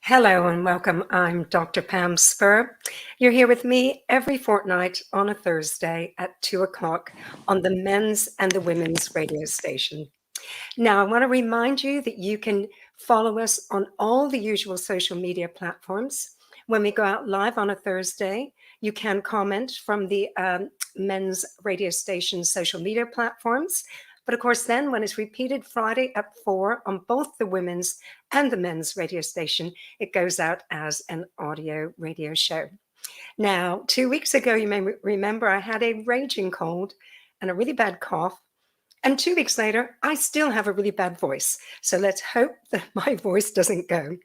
Hello and welcome. I'm Dr. Pam Spurr. You're here with me every fortnight on a Thursday at 2 o'clock on the men's and the women's radio station. Now, I want to remind you that you can follow us on all the usual social media platforms. When we go out live on a Thursday, you can comment from the men's radio station social media platforms. But of course, then when it's repeated Friday at 4 on both the women's and the men's radio station, it goes out as an audio radio show. Now, 2 weeks ago, you may remember I had a raging cold and a really bad cough. And 2 weeks later, I still have a really bad voice. So let's hope that my voice doesn't go.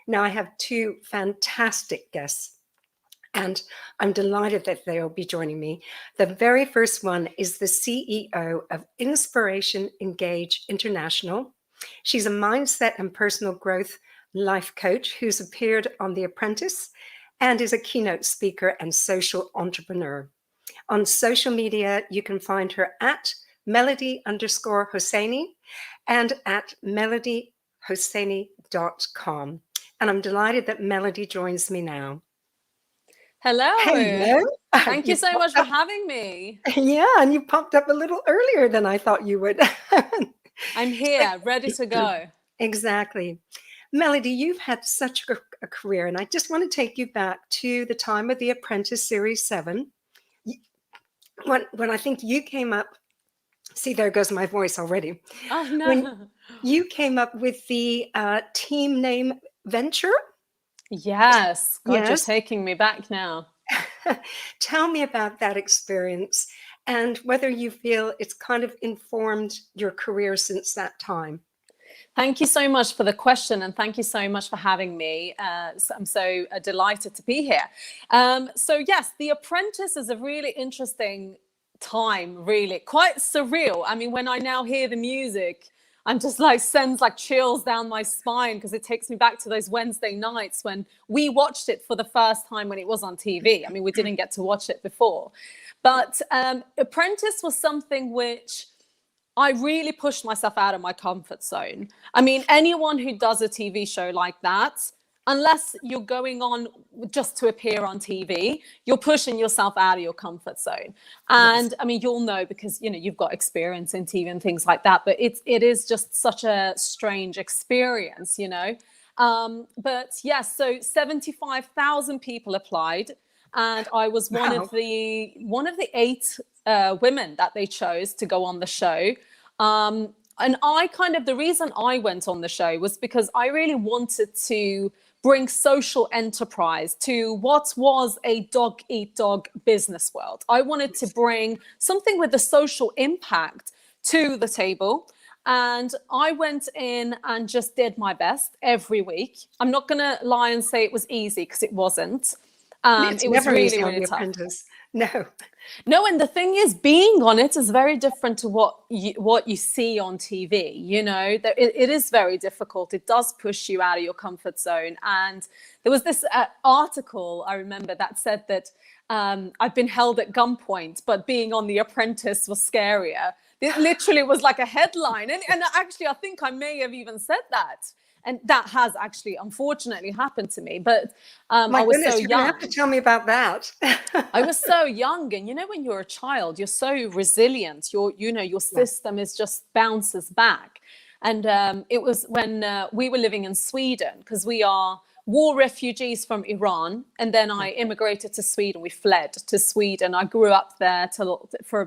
Now, I have two fantastic guests, and I'm delighted that they'll be joining me. The very first one is the CEO of Inspiration Engage International. She's a mindset and personal growth life coach who's appeared on The Apprentice and is a keynote speaker and social entrepreneur. On social media, you can find her at Melody_Hosseini and at melodyhosseini.com. And I'm delighted that Melody joins me now. Hello. Hello. Thank you so much for having me. Yeah, and you popped up a little earlier than I thought you would. I'm here, ready to go. Exactly. Melody, you've had such a career, and I just want to take you back to the time of The Apprentice Series 7. When I think you came up, see, there goes my voice already. Oh, no. When you came up with the team name Venture. Yes. God, Yes. You're taking me back now. Tell me about that experience and whether you feel it's kind of informed your career since that time. Thank you so much for the question, and thank you so much for having me. I'm so delighted to be here. So yes, The Apprentice is a really interesting time, really quite surreal. I mean, when I now hear the music, I'm just like sends like chills down my spine because it takes me back to those Wednesday nights when we watched it for the first time when it was on TV. I mean, we didn't get to watch it before, but Apprentice was something which I really pushed myself out of my comfort zone. I mean, anyone who does a TV show like that, unless you're going on just to appear on TV, you're pushing yourself out of your comfort zone. And yes. I mean, you'll know because, you've got experience in TV and things like that, but it is just such a strange experience, But yes, so 75,000 people applied, and I was one of the 8 women that they chose to go on the show. And the reason I went on the show was because I really wanted to bring social enterprise to what was a dog eat dog business world. I wanted to bring something with a social impact to the table. And I went in and just did my best every week. I'm not going to lie and say it was easy because it wasn't. It's it was never really, easy on really The tough. Apprentice. No, and the thing is, being on it is very different to what you see on TV. It is very difficult. It does push you out of your comfort zone. And there was this article I remember that said that I've been held at gunpoint, but being on The Apprentice was scarier. It literally was like a headline, and actually, I think I may have even said that. And that has actually, unfortunately, happened to me. But I was so young. You're gonna have to tell me about that. I was so young, and when you're a child, you're so resilient. Your system is just bounces back. And it was when we were living in Sweden, because we are war refugees from Iran, and then I immigrated to Sweden. We fled to Sweden. I grew up there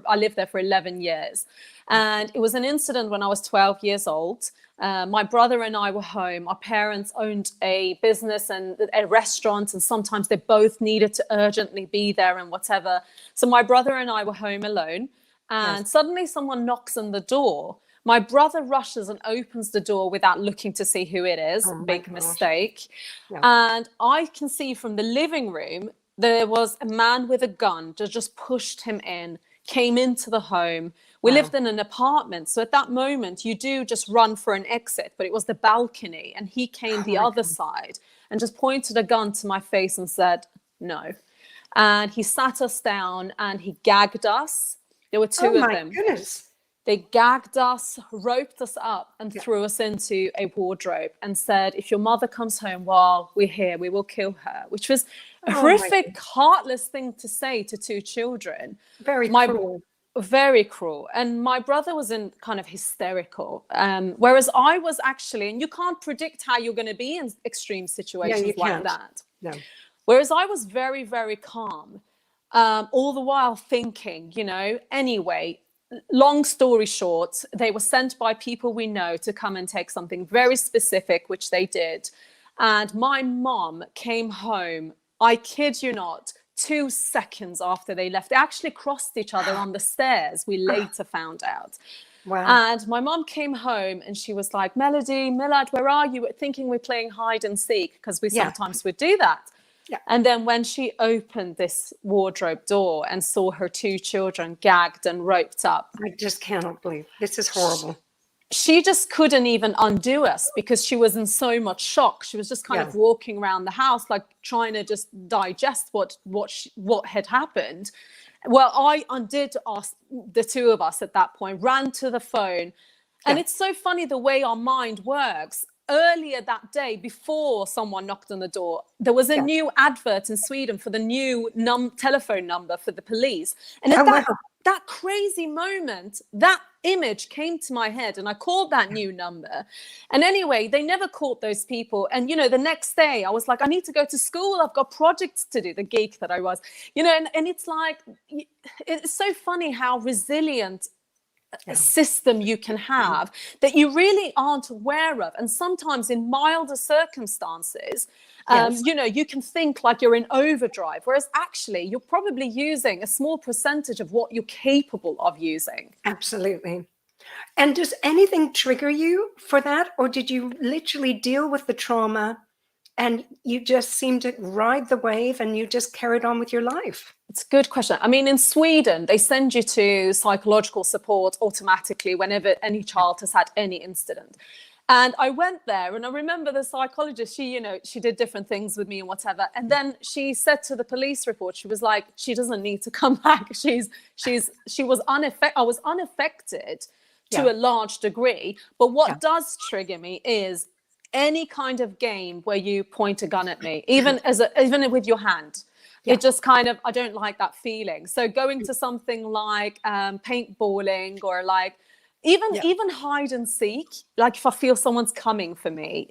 I lived there for 11 years. And it was an incident when I was 12 years old. My brother and I were home. Our parents owned a business and a restaurant, and sometimes they both needed to urgently be there and whatever. So my brother and I were home alone, and suddenly someone knocks on the door. My brother rushes and opens the door without looking to see who it is. Big mistake. Yeah. And I can see from the living room, there was a man with a gun that just pushed him in, came into the home. We lived in an apartment. So at that moment, you do just run for an exit, but it was the balcony. And he came the other side and just pointed a gun to my face and said, no. And he sat us down and he gagged us. There were 2 of them. Oh my goodness. They gagged us, roped us up, and threw us into a wardrobe and said, if your mother comes home while we're here, we will kill her, which was a horrific, heartless thing to say to two children. Very cruel. Very cruel. And my brother was in kind of hysterical. Whereas I was actually, and you can't predict how you're going to be in extreme situations like that. No. Whereas I was very, very calm, all the while thinking, anyway, long story short, they were sent by people we know to come and take something very specific, which they did. And my mom came home, I kid you not, 2 seconds after they left. They actually crossed each other on the stairs, we later found out. Wow. And my mom came home and she was like, Melody, Millard, where are you? Thinking we're playing hide and seek, because we sometimes would do that. Yeah. And then when she opened this wardrobe door and saw her 2 children gagged and roped up. I just cannot believe. This is horrible. She just couldn't even undo us because she was in so much shock. She was just kind of walking around the house, like trying to just digest what had happened. Well, I undid us, the 2 of us at that point, ran to the phone. And it's so funny the way our mind works. Earlier that day, before someone knocked on the door, there was a new advert in Sweden for the new telephone number for the police. And at that crazy moment, that image came to my head and I called that new number. And anyway, they never caught those people. And, the next day I was like, I need to go to school. I've got projects to do, the geek that I was, and it's like, it's so funny how resilient a system you can have that you really aren't aware of. And sometimes in milder circumstances, you can think like you're in overdrive, whereas actually you're probably using a small percentage of what you're capable of using. Absolutely. And does anything trigger you for that? Or did you literally deal with the trauma and you just seemed to ride the wave and you just carried on with your life? It's a good question. I mean, in Sweden, they send you to psychological support automatically whenever any child has had any incident. And I went there and I remember the psychologist, she did different things with me and whatever. And then she said to the police report, she was like, she doesn't need to come back. I was unaffected to a large degree. But what does trigger me is any kind of game where you point a gun at me, even with your hand. It just kind of, I don't like that feeling. So going to something like paintballing or like even hide and seek, like if I feel someone's coming for me,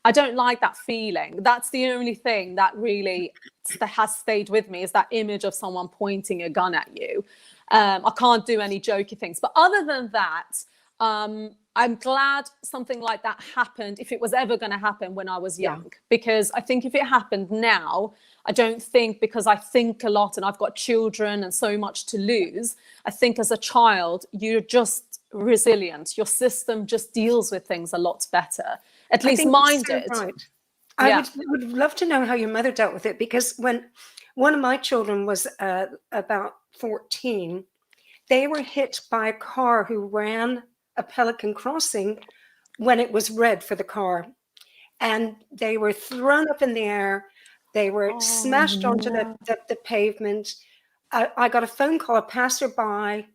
I don't like that feeling. That's the only thing that really that has stayed with me, is that image of someone pointing a gun at you. I can't do any jokey things. But other than that, I'm glad something like that happened, if it was ever going to happen when I was young, because I think if it happened now, I don't think, because I think a lot and I've got children and so much to lose, I think as a child, you're just resilient. Your system just deals with things a lot better. At least mine did. So right. I would love to know how your mother dealt with it, because when one of my children was about 14, they were hit by a car who ran a Pelican crossing when it was red for the car. And they were thrown up in the air. They were smashed onto the pavement. I got a phone call, a passerby.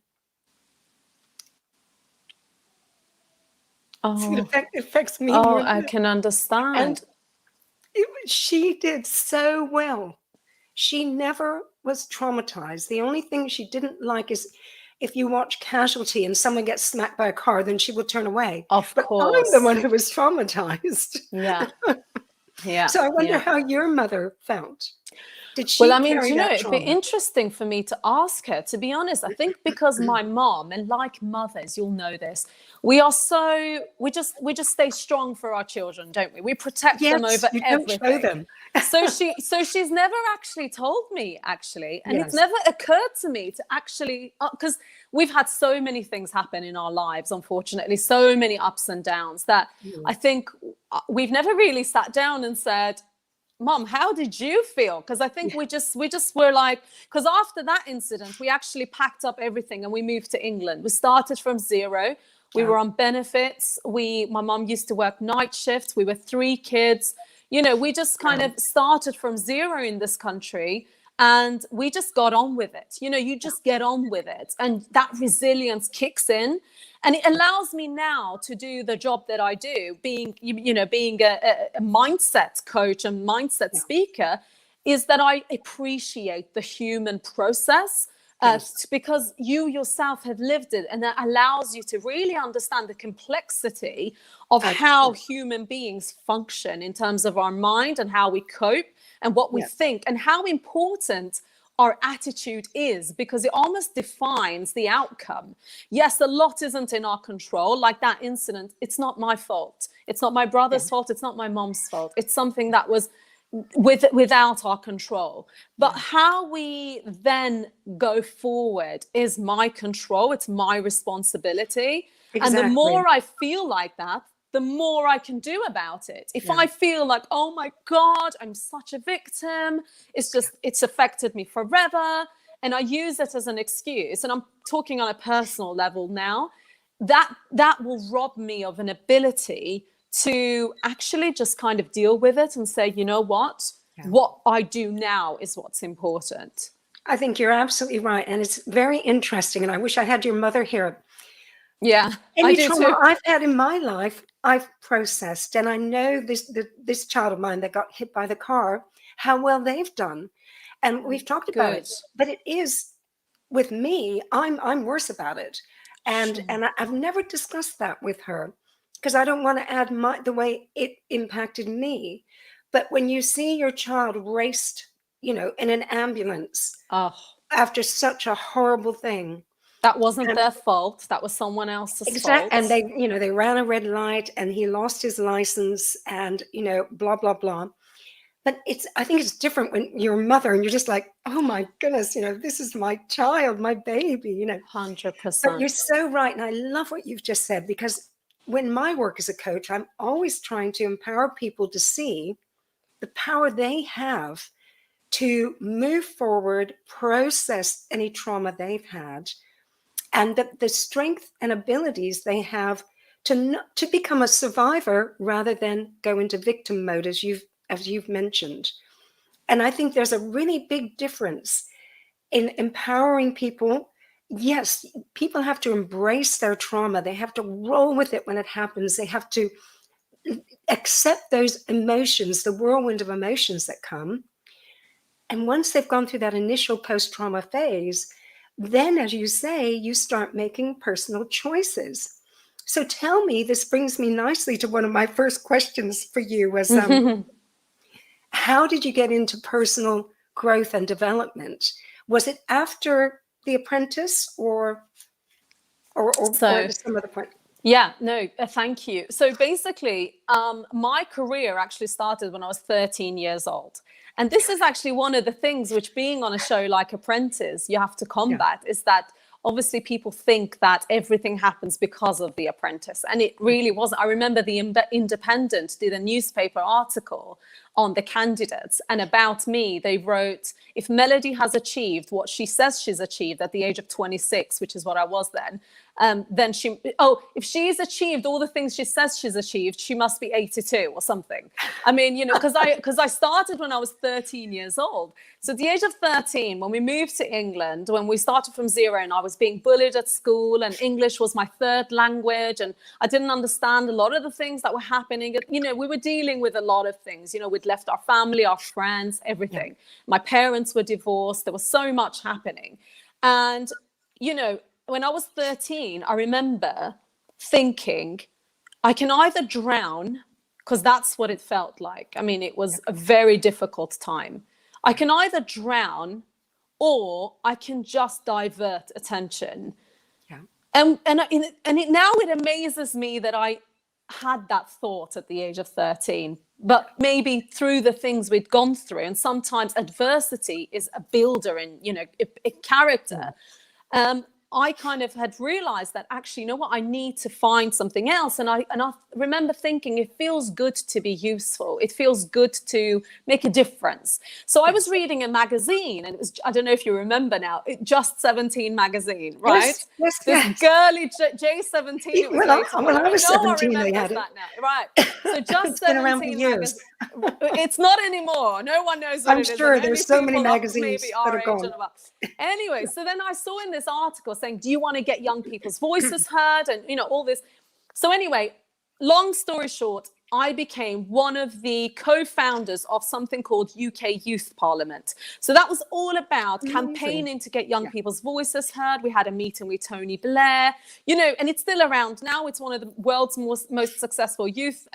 It affects me more. I can understand. And she did so well. She never was traumatized. The only thing she didn't like is if you watch Casualty and someone gets smacked by a car, then she will turn away. Of course. I'm the one who was traumatized. Yeah. Yeah. So I wonder how your mother felt. Did she Well, I mean, carry that it'd be trauma? interesting for me to ask her, to be honest. I think because my mom, and like mothers, you'll know this, we just stay strong for our children, don't we? We protect them over you everything. Don't show them. So she's never actually told me, and it's never occurred to me to actually, because we've had so many things happen in our lives, unfortunately, so many ups and downs, that I think we've never really sat down and said, Mom, how did you feel? Because I think we just were like, because after that incident, we actually packed up everything and we moved to England. We started from zero. We were on benefits. My mom used to work night shifts. We were 3 kids. We just kind of started from zero in this country. And we just got on with it. You just get on with it. And that resilience kicks in. And it allows me now to do the job that I do, being a mindset coach and mindset speaker, is that I appreciate the human process. Because you yourself have lived it, and that allows you to really understand the complexity of how human beings function in terms of our mind and how we cope and what we think, and how important our attitude is, because it almost defines the outcome. Yes, a lot isn't in our control, like that incident. It's not my fault. It's not my brother's fault. It's not my mom's fault. It's something that was without our control. But how we then go forward is my control. It's my responsibility. And the more I feel like that, the more I can do about it. If I feel like, oh my God, I'm such a victim, it's affected me forever, and I use it as an excuse, and I'm talking on a personal level now, that will rob me of an ability to actually just kind of deal with it and say, you know what I do now is what's important. I think you're absolutely right. And it's very interesting. And I wish I had your mother here. Yeah, Any I do trauma too. I've had in my life, I've processed. And I know this child of mine that got hit by the car, how well they've done. And we've talked about it. But it is, with me, I'm worse about it. And I've never discussed that with her, because I don't want to add the way it impacted me. But when you see your child raced, in an ambulance after such a horrible thing. That wasn't their fault. That was someone else's fault. And they ran a red light and he lost his license and, blah, blah, blah. But I think it's different when you're a mother and you're just like, oh my goodness, this is my child, my baby, 100%. But you're so right. And I love what you've just said, because when my work as a coach, I'm always trying to empower people to see the power they have to move forward, process any trauma they've had, and the strength and abilities they have to become a survivor rather than go into victim mode, as you've mentioned. And I think there's a really big difference in empowering people. Yes, people have to embrace their trauma. They have to roll with it when it happens. They have to accept those emotions, the whirlwind of emotions that come. And once they've gone through that initial post-trauma phase, then, as you say, you start making personal choices. So tell me, this brings me nicely to one of my first questions for you was, how did you get into personal growth and development? Was it after The Apprentice or at some other point? Yeah, no, thank you. So basically, my career actually started when I was 13 years old. And this is actually one of the things which, being on a show like Apprentice, you have to combat, is that obviously people think that everything happens because of The Apprentice. And it really wasn't. I remember the Independent did a newspaper article on the candidates, and about me, they wrote, if Melody has achieved what she says she's achieved at the age of 26, which is what I was then if she's achieved all the things she says she's achieved, she must be 82 or something. I mean, because I started when I was 13 years old. So at the age of 13, when we moved to England, when we started from zero, and I was being bullied at school, and English was my third language, and I didn't understand a lot of the things that were happening. We were dealing with a lot of things. We'd left our family, our friends, everything. My parents were divorced. There was so much happening. And, when I was 13, I remember thinking, I can either drown, because that's what it felt like. I mean, it was a very difficult time. I can either drown, or I can just divert attention. Yeah. And now it amazes me that I had that thought at the age of 13. But maybe through the things we'd gone through, and sometimes adversity is a builder in, a character. I kind of had realized that actually, you know what, I need to find something else. And I remember thinking, it feels good to be useful. It feels good to make a difference. So I was reading a magazine, and it was, I don't know if you remember now, Just 17 magazine, right? This girly J17. It was When I was no one 17, they remembers had it. that now, right? So Just It's been around for 17 years. magazine. It's not anymore. No one knows what I'm it is. sure And there's only so many people magazines maybe that our are age gone. and above. Anyway, so then I saw in this article saying, do you want to get young people's voices heard? And, you know, all this. So anyway, long story short, I became one of the co-founders of something called UK Youth Parliament. So that was all about campaigning to get young people's voices heard. We had a meeting with Tony Blair, you know, and it's still around now. It's one of the world's most successful youth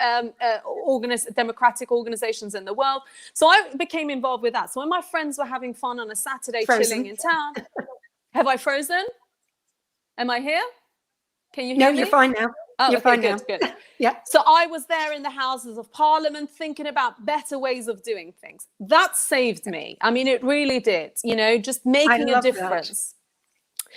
democratic organizations in the world. So I became involved with that. So when my friends were having fun on a Saturday, chilling in town, have I frozen? Am I here? Can you hear me? No, you're fine now. Oh, you're okay, fine good, now. good. Yeah. So I was there in the Houses of Parliament thinking about better ways of doing things. That saved me. I mean, it really did, you know, just making a difference.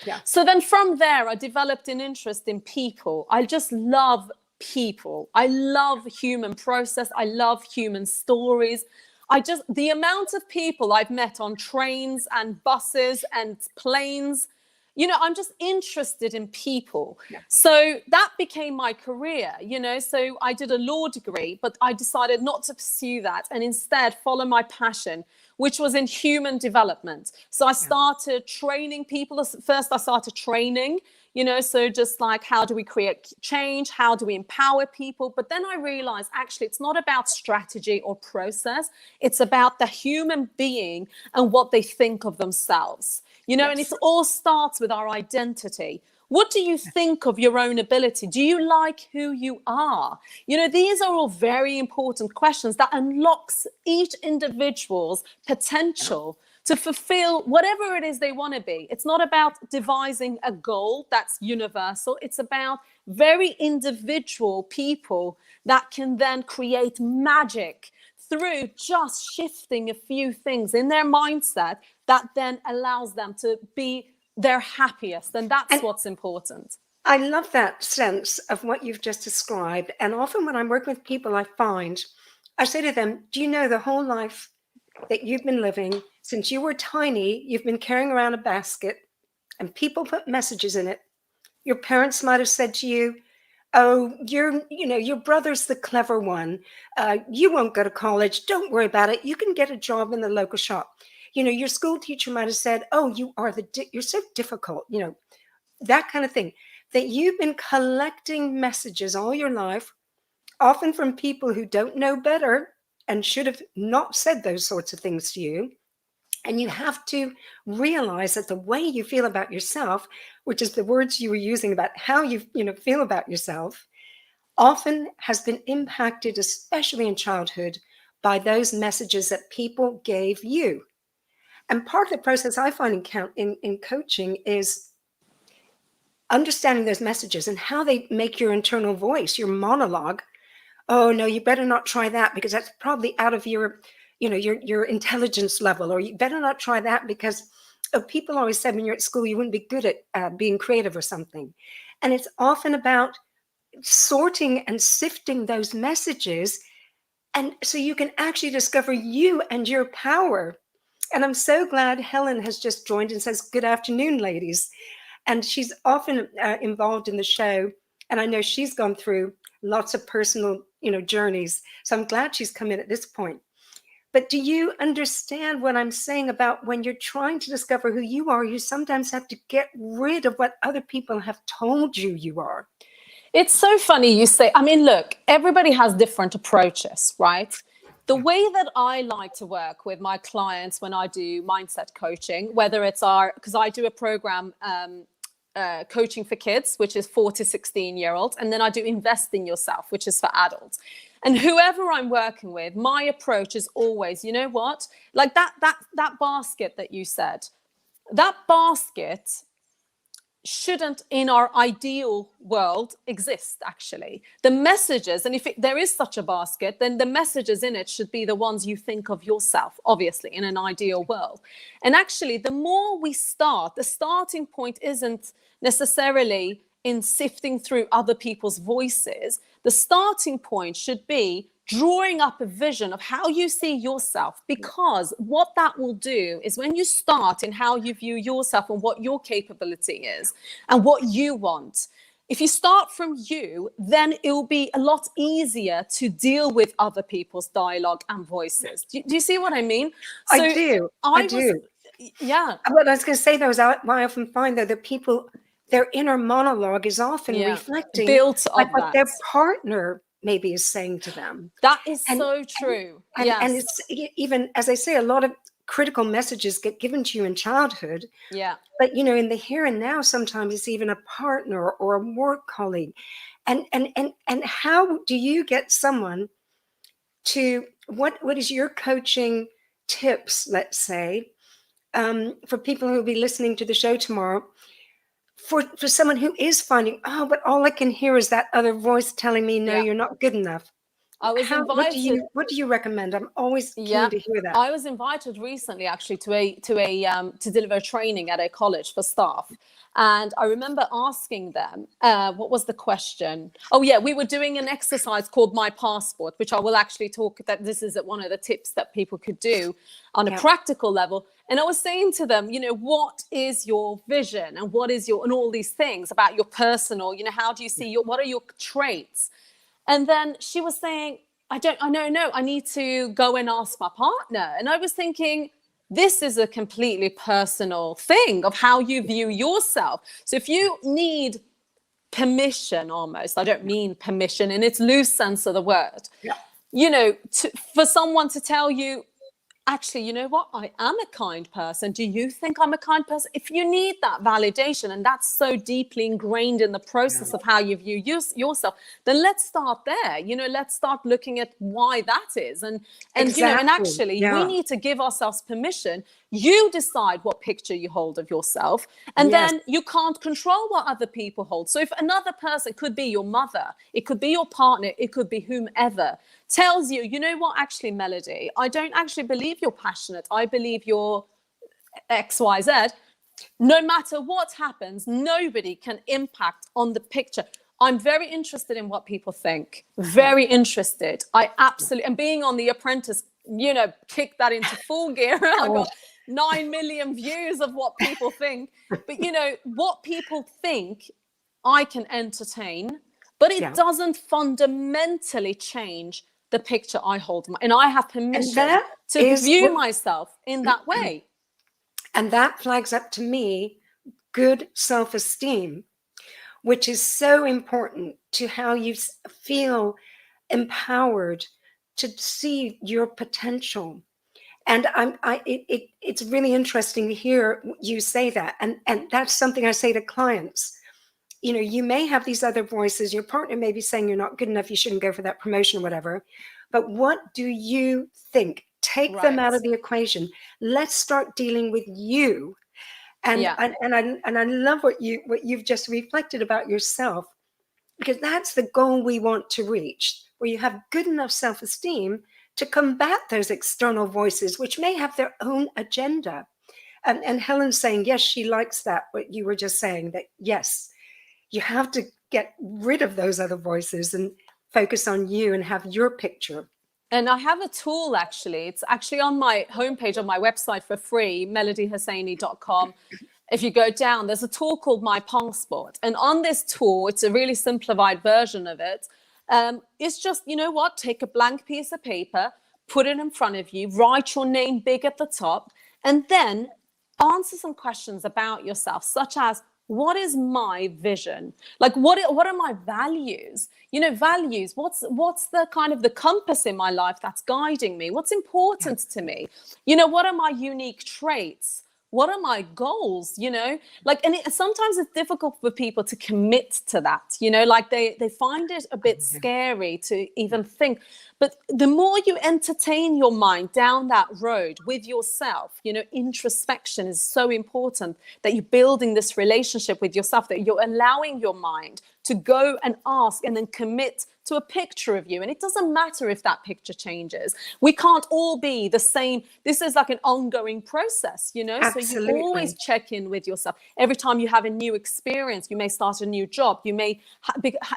Yeah. So then from there, I developed an interest in people. I just love people. I love human process. I love human stories. The amount of people I've met on trains and buses and planes, you know, I'm just interested in people. Yeah. So that became my career, you know, so I did a law degree, but I decided not to pursue that and instead follow my passion, which was in human development. So I started training people. First, I started training, you know, so just like, how do we create change? How do we empower people? But then I realized, actually, it's not about strategy or process. It's about the human being and what they think of themselves. You know, and it all starts with our identity. What do you think of your own ability? Do you like who you are? You know, these are all very important questions that unlocks each individual's potential to fulfill whatever it is they want to be. It's not about devising a goal that's universal. It's about very individual people that can then create magic through just shifting a few things in their mindset that then allows them to be their happiest. And that's what's important. I love that sense of what you've just described. And often when I'm working with people, I say to them, do you know the whole life that you've been living since you were tiny, you've been carrying around a basket and people put messages in it. Your parents might have said to you, oh, your brother's the clever one. You won't go to college. Don't worry about it. You can get a job in the local shop. You know, your school teacher might have said, oh, you're so difficult, you know, that kind of thing. That you've been collecting messages all your life, often from people who don't know better and should have not said those sorts of things to you. And you have to realize that the way you feel about yourself, which is the words you were using about how you feel about yourself, often has been impacted, especially in childhood, by those messages that people gave you. And part of the process I find in coaching is understanding those messages and how they make your internal voice, your monologue. Oh, no, you better not try that because that's probably out of your intelligence level, or you better not try that because people always said when you're at school you wouldn't be good at being creative or something. And it's often about sorting and sifting those messages, and so you can actually discover you and your power. And I'm so glad Helen has just joined and says, good afternoon, ladies. And she's often involved in the show, and I know she's gone through lots of personal journeys, so I'm glad she's come in at this point. But do you understand what I'm saying about when you're trying to discover who you are, you sometimes have to get rid of what other people have told you are? It's so funny you say, I mean, look, everybody has different approaches, right? The way that I like to work with my clients when I do mindset coaching, whether it's because I do a program, coaching for kids, which is 4 to 16-year-olds, and then I do invest in yourself, which is for adults. And whoever I'm working with, my approach is always, you know what, like that basket that you said, that basket shouldn't in our ideal world exist. Actually, the messages, and if there is such a basket, then the messages in it should be the ones you think of yourself, obviously, in an ideal world. And actually, the more we start, the starting point isn't necessarily in sifting through other people's voices. The starting point should be drawing up a vision of how you see yourself, because what that will do is, when you start in how you view yourself and what your capability is and what you want, if you start from you, then it will be a lot easier to deal with other people's dialogue and voices. Do you see what I mean? So I do. I do. Yeah. But I was going to say, though, is I often find, though, that people, their inner monologue is often reflecting built like of what that. their partner maybe is saying to them. That is so true. And it's even, as I say, a lot of critical messages get given to you in childhood. Yeah. But, you know, in the here and now, sometimes it's even a partner or a work colleague. And how do you get someone to, what is your coaching tips, let's say, for people who will be listening to the show tomorrow, for someone who is finding, oh, but all I can hear is that other voice telling me, no, you're not good enough. I was invited. What do you recommend? I'm always keen to hear that. I was invited recently, actually, to deliver a training at a college for staff, and I remember asking them, what was the question? Oh yeah, we were doing an exercise called My Passport, which I will actually talk. That this is one of the tips that people could do on a practical level. And I was saying to them, you know, what is your vision, and what is your, and all these things about your personal, you know, how do you see what are your traits? And then she was saying, I need to go and ask my partner. And I was thinking, this is a completely personal thing of how you view yourself. So if you need permission, almost, I don't mean permission in its loose sense of the word, you know, for someone to tell you, actually, you know what? I am a kind person. Do you think I'm a kind person? If you need that validation, and that's so deeply ingrained in the process of how you view yourself, then let's start there. You know, let's start looking at why that is. And you know, and actually, we need to give ourselves permission. You decide what picture you hold of yourself, and then you can't control what other people hold. So if another person, could be your mother, it could be your partner, it could be whomever, tells you, you know what, actually, Melody, I don't actually believe you're passionate. I believe you're XYZ. No matter what happens, nobody can impact on the picture. I'm very interested in what people think. Very interested. I absolutely, and being on The Apprentice, you know, kick that into full gear. I got 9 million views of what people think. But, you know, what people think, I can entertain, but it doesn't fundamentally change the picture I hold. And I have permission to view myself in that way. And that flags up to me good self-esteem, which is so important to how you feel empowered to see your potential. And it's really interesting to hear you say that. And that's something I say to clients. You know, you may have these other voices. Your partner may be saying you're not good enough, you shouldn't go for that promotion or whatever. But what do you think? Take them out of the equation. Let's start dealing with you. And I love what you've just reflected about yourself, because that's the goal we want to reach, where you have good enough self-esteem to combat those external voices, which may have their own agenda. And Helen's saying, yes, she likes that, what you were just saying, that yes, you have to get rid of those other voices and focus on you and have your picture. And I have a tool, actually. It's actually on my homepage on my website for free, melodyhosseini.com. If you go down, there's a tool called My Passport. And on this tool, it's a really simplified version of it. It's just, you know what, take a blank piece of paper, put it in front of you, write your name big at the top, and then answer some questions about yourself, such as, what is my vision? Like, what are my values? You know, values, what's the kind of the compass in my life that's guiding me? What's important to me? You know, what are my unique traits? what are my goals, like, and sometimes it's difficult for people to commit to that, like they find it a bit scary to even think. But the more you entertain your mind down that road with yourself, introspection is so important, that you're building this relationship with yourself, that you're allowing your mind to go and ask and then commit to a picture of you. And it doesn't matter if that picture changes. We can't all be the same. This is like an ongoing process, Absolutely. So you always check in with yourself. Every time you have a new experience, you may start a new job, you may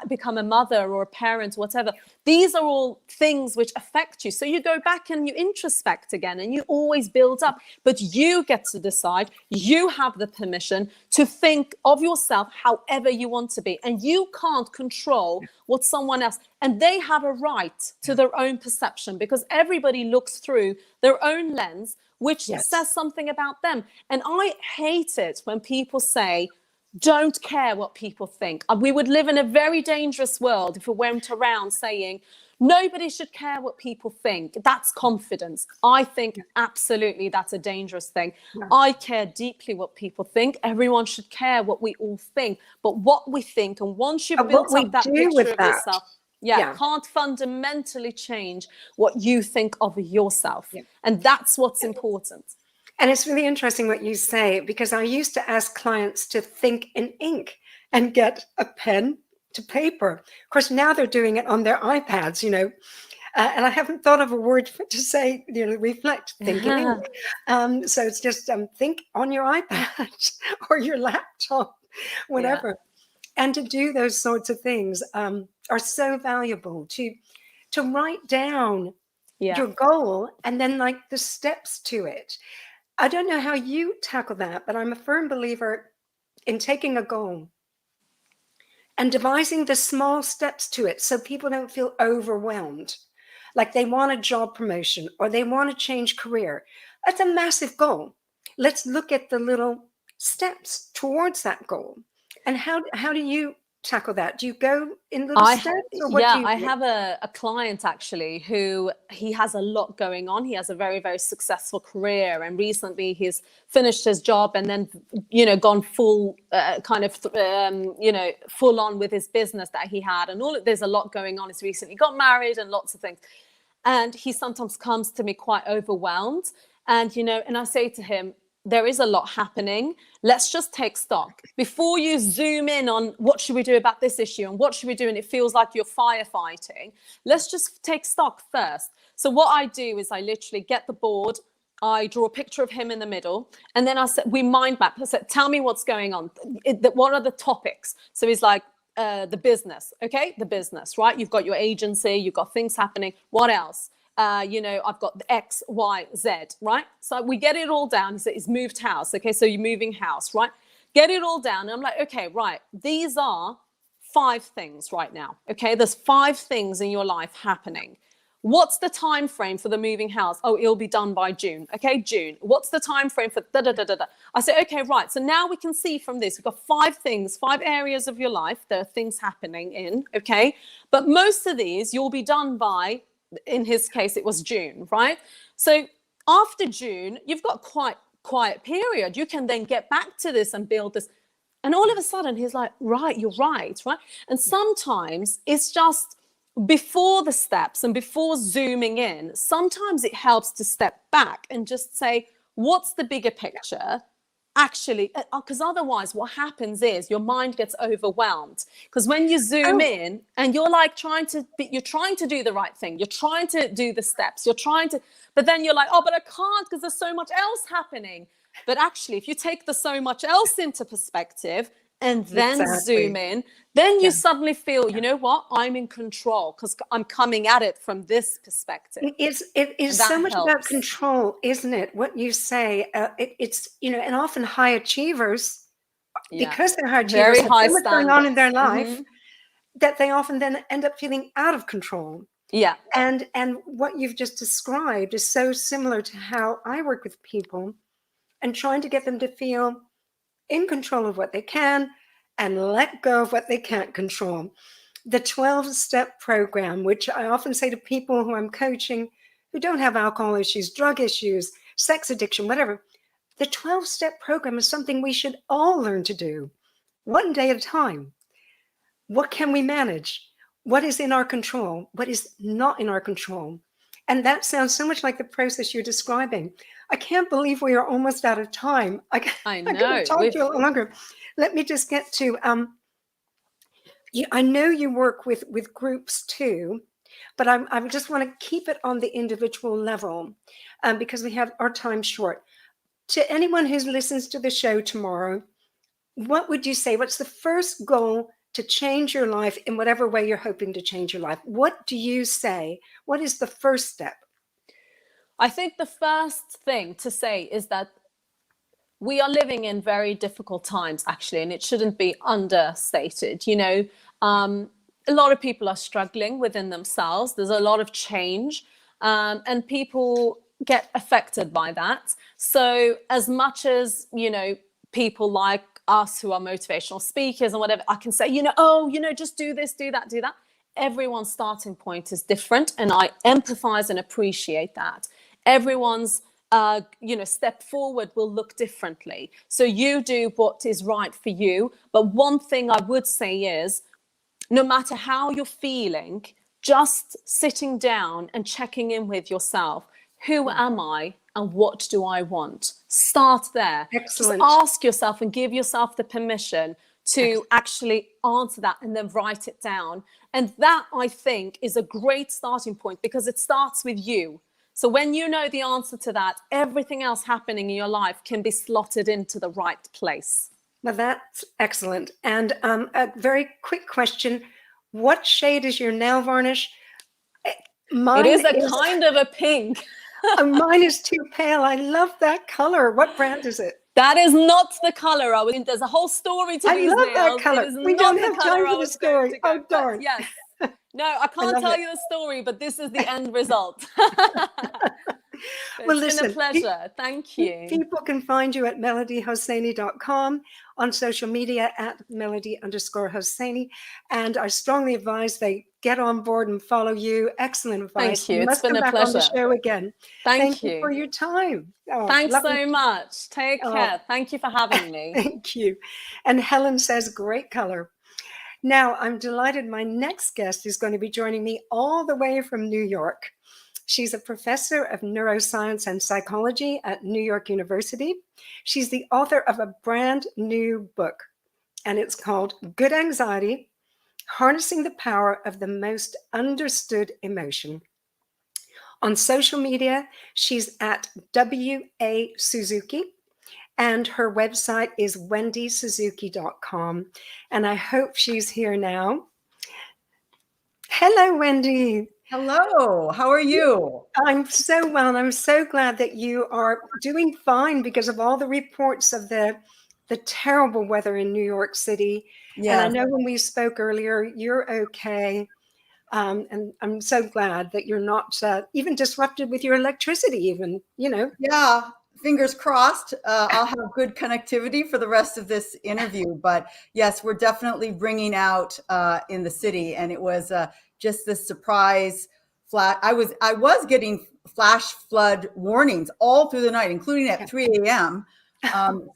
become a mother or a parent, whatever. These are all things which affect you. So you go back and you introspect again, and you always build up. But you get to decide. You have the permission to think of yourself however you want to be. And you can't control what someone else, and they have a right to their own perception, because everybody looks through their own lens, which says something about them. And I hate it when people say, don't care what people think. We would live in a very dangerous world if we went around saying, nobody should care what people think. That's confidence. I think absolutely that's a dangerous thing. I care deeply what people think. Everyone should care what we all think. But what we think, and once you've built up that picture of yourself, can't fundamentally change what you think of yourself. And that's what's important. And it's really interesting what you say, because I used to ask clients to think in ink and get a pen to paper. Of course, now they're doing it on their iPads, and I haven't thought of a word to say, reflect, think in ink. So it's just think on your iPad or your laptop, whatever. And to do those sorts of things are so valuable, to write down your goal and then like the steps to it. I don't know how you tackle that, but I'm a firm believer in taking a goal and devising the small steps to it so people don't feel overwhelmed. Like they want a job promotion or they want to change career. That's a massive goal. Let's look at the little steps towards that goal. And how do you tackle that? Do you go in little steps, or what do you do? I have a client actually who he has a lot going on. He has a very, very successful career, and recently he's finished his job and then gone full full on with his business that he had, and there's a lot going on. He's recently got married and lots of things, and he sometimes comes to me quite overwhelmed, and and I say to him, there is a lot happening. Let's just take stock before you zoom in on what should we do about this issue and what should we do, and it feels like you're firefighting. Let's just take stock first. So what I do is I literally get the board, I draw a picture of him in the middle, and then we mind map. I said, tell me what's going on. What are the topics? So he's like, the business. Okay, the business, right? You've got your agency, you've got things happening. What else? I've got the X, Y, Z, right? So we get it all down. He said, he's moved house. Okay, so you're moving house, right? Get it all down. And I'm like, okay, right. These are 5 things right now. Okay, there's 5 things in your life happening. What's the time frame for the moving house? Oh, it'll be done by June. Okay, June. What's the time frame for da da da da da? I say, okay, right. So now we can see from this, we've got 5 things, 5 areas of your life. There are things happening in. Okay, but most of these you'll be done by. In his case, it was June, right? So after June, you've got quite quiet period. You can then get back to this and build this. And all of a sudden, he's like, right, you're right? And sometimes it's just before the steps and before zooming in, sometimes it helps to step back and just say, what's the bigger picture? Actually, because otherwise what happens is your mind gets overwhelmed, because when you zoom in and you're like trying to do the right thing, you're trying to do the steps, but then you're like, oh, but I can't because there's so much else happening. But actually, if you take the so much else into perspective and then zoom in, then you suddenly feel, you know what, I'm in control because I'm coming at it from this perspective. It is so much about control, isn't it? What you say, it's, and often high achievers, because they're high achievers, have so much going on in their life that they often then end up feeling out of control. Yeah. And what you've just described is so similar to how I work with people and trying to get them to feel in control of what they can and let go of what they can't control. The 12-step program, which I often say to people who I'm coaching who don't have alcohol issues, drug issues, sex addiction, whatever, The 12-step program is something we should all learn to do, one day at a time. What can we manage? What is in our control? What is not in our control? And that sounds so much like the process you're describing. I can't believe we are almost out of time. I could have talked to you a lot longer. Let me just get to, I know you work with groups too, but I just want to keep it on the individual level because we have our time short. To anyone who listens to the show tomorrow, what would you say? What's the first goal to change your life in whatever way you're hoping to change your life? What do you say? What is the first step? I think the first thing to say is that we are living in very difficult times, actually, and it shouldn't be understated. You know, a lot of people are struggling within themselves. There's a lot of change, and people get affected by that. So as much as, you know, people like us who are motivational speakers and whatever, I can say, you know, oh, you know, just do this, do that, do that. Everyone's starting point is different, and I empathize and appreciate that. Everyone's you know, step forward will look differently. So you do what is right for you. But one thing I would say is, no matter how you're feeling, just sitting down and checking in with yourself. Who am I and what do I want? Start there. Excellent. Just ask yourself and give yourself the permission to actually answer that and then write it down. And that, I think, is a great starting point because it starts with you. So when you know the answer to that, everything else happening in your life can be slotted into the right place. Well, that's excellent. And a very quick question. What shade is your nail varnish? It is a kind of a pink. Mine is too pale. I love that color. What brand is it? That is not the color I was in. There's a whole story to these nails. I love that color. We don't have time for the story. Oh, darn. Yes. No, I can't tell you the story, but this is the end result. Well, listen, been a pleasure. Thank you. People can find you at melodyhosseini.com, on social media at melody_Hosseini. And I strongly advise they get on board and follow you. Excellent advice. Thank you. It's been a pleasure. On the show again. Thank you for your time. Oh, thanks so much. Take care. Thank you for having me. Thank you. And Helen says, great color. Now, I'm delighted my next guest is going to be joining me all the way from New York. She's a professor of neuroscience and psychology at New York University. She's the author of a brand new book, and it's called Good Anxiety: Harnessing the Power of the Most Understood Emotion. On social media, she's at W.A. Suzuki, and her website is wendysuzuki.com. And I hope she's here now. Hello, Wendy. Hello, how are you? I'm so well, and I'm so glad that you are doing fine because of all the reports of the terrible weather in New York City. Yes. And I know when we spoke earlier, you're okay. And I'm so glad that you're not even disrupted with your electricity even, you know. Yeah, fingers crossed. I'll have good connectivity for the rest of this interview. But yes, we're definitely ringing out in the city. And it was just this surprise flat. I was getting flash flood warnings all through the night, including at 3 a.m.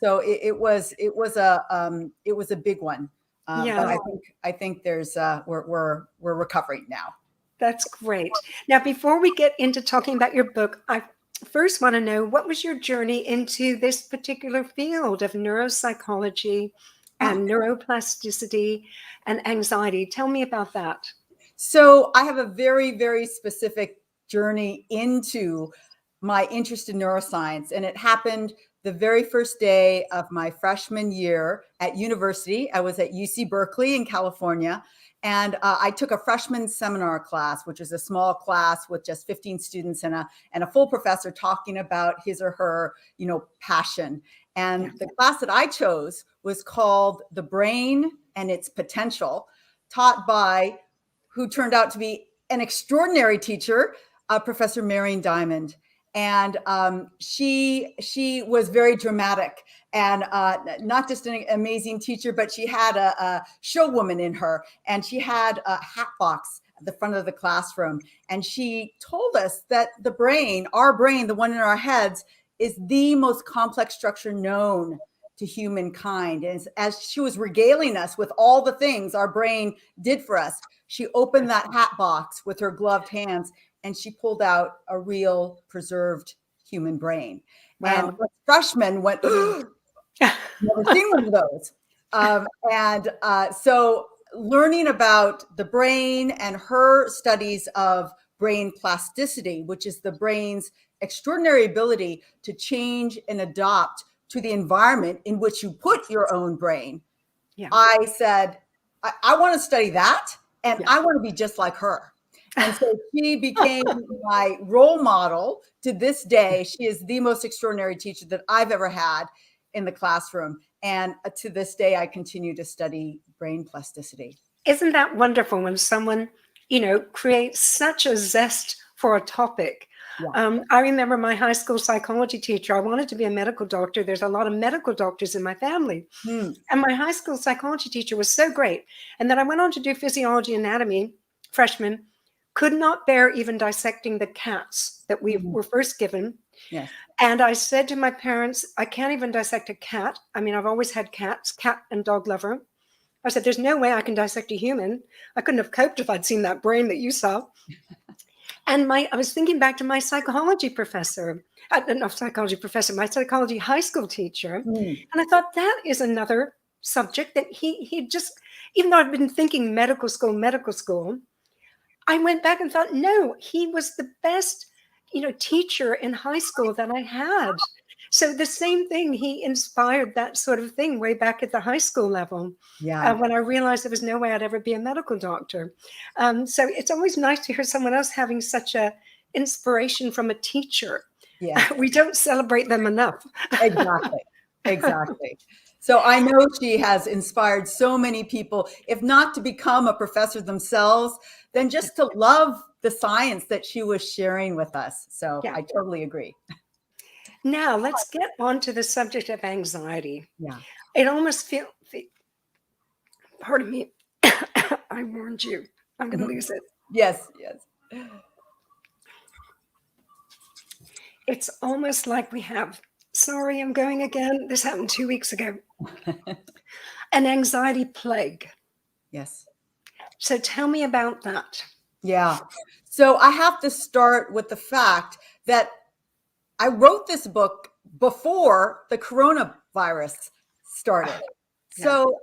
So it was a big one. But I think there's we're recovering now. That's great. Now, before we get into talking about your book, I first want to know, what was your journey into this particular field of neuropsychology and neuroplasticity and anxiety? Tell me about that. So I have a very, very specific journey into my interest in neuroscience, and it happened the very first day of my freshman year at university. I was at UC Berkeley in California, and I took a freshman seminar class, which is a small class with just 15 students and a full professor talking about his or her, passion. And the class that I chose was called The Brain and Its Potential, taught by who turned out to be an extraordinary teacher, Professor Marion Diamond. And she was very dramatic and not just an amazing teacher, but she had a showwoman in her, and she had a hat box at the front of the classroom. And she told us that the brain, our brain, the one in our heads, is the most complex structure known to humankind. And as she was regaling us with all the things our brain did for us, she opened that hat box with her gloved hands and she pulled out a real preserved human brain. Wow. And the freshmen went, never seen one of those. So learning about the brain and her studies of brain plasticity, which is the brain's extraordinary ability to change and adopt to the environment in which you put your own brain. Yeah. I said, I want to study that, and I want to be just like her. And so she became my role model to this day. She is the most extraordinary teacher that I've ever had in the classroom. And to this day, I continue to study brain plasticity. Isn't that wonderful when someone, creates such a zest for a topic? Yeah. I remember my high school psychology teacher. I wanted to be a medical doctor. There's a lot of medical doctors in my family. And my high school psychology teacher was so great. And then I went on to do physiology anatomy, freshman, could not bear even dissecting the cats that we were first given. Yes. And I said to my parents, I can't even dissect a cat. I mean, I've always had cats, cat and dog lover. I said, there's no way I can dissect a human. I couldn't have coped if I'd seen that brain that you saw. And I was thinking back to my psychology professor, my psychology high school teacher. And I thought that is another subject that he just, even though I've been thinking medical school, I went back and thought, no, he was the best, teacher in high school that I had. So the same thing, he inspired that sort of thing way back at the high school level. Yeah. When I realized there was no way I'd ever be a medical doctor. So it's always nice to hear someone else having such a inspiration from a teacher. Yeah. We don't celebrate them enough. Exactly. So I know she has inspired so many people, if not to become a professor themselves, then just to love the science that she was sharing with us. So I totally agree. Now let's get on to the subject of anxiety. Yeah. It almost feels, pardon me, I warned you, I'm going to lose it. Yes. It's almost like we have, sorry, I'm going again. This happened 2 weeks ago. An anxiety plague. Yes. So tell me about that. Yeah. So I have to start with the fact that I wrote this book before the coronavirus started. So,